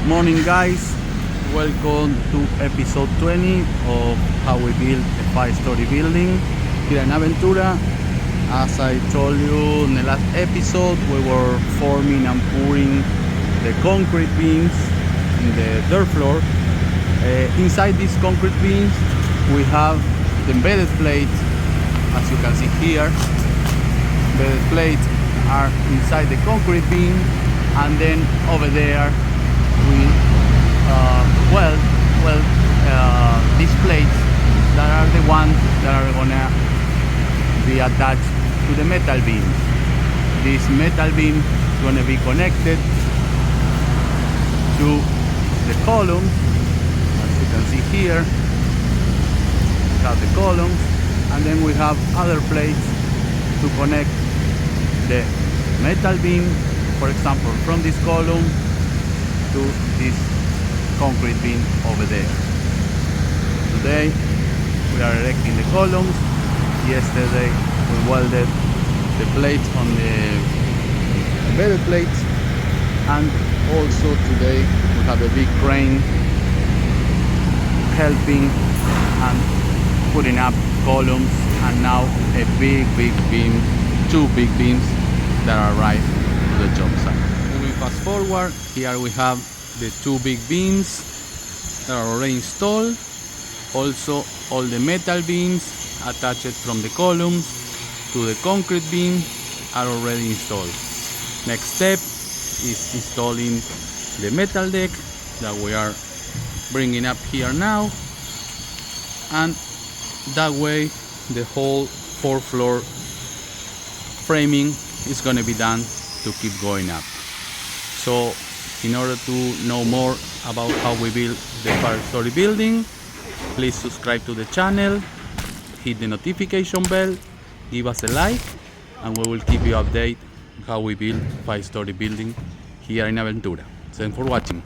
Morning guys, welcome to episode 20 of how we build a 5-story building here in Aventura. As I told you in the last episode, we were forming and pouring the concrete beams in the dirt floor. Inside these concrete beams we have the embedded plates, as you can see here. Embedded plates are inside the concrete beam, and then over there we these plates that are the ones that are gonna be attached to the metal beam. This metal beam is gonna be connected to the columns. As you can see here, we have the columns, and then we have other plates to connect the metal beam, for example, from this column to this concrete beam over there. Today we are erecting the columns. Yesterday we welded the plates on the embedded plates, and also today we have a big crane helping and putting up columns, and now a big beam, two big beams that are right to the job site. Moving fast forward, here we have the two big beams that are already installed. Also all the metal beams attached from the columns to the concrete beam are already installed. Next step is installing the metal deck that we are bringing up here now, and that way the whole 4th floor framing is going to be done to keep going up. So in order to know more about how we build the 5-story building, please subscribe to the channel, hit the notification bell, give us a like, and we will keep you updated how we build 5-story building here in Aventura. Thanks for watching.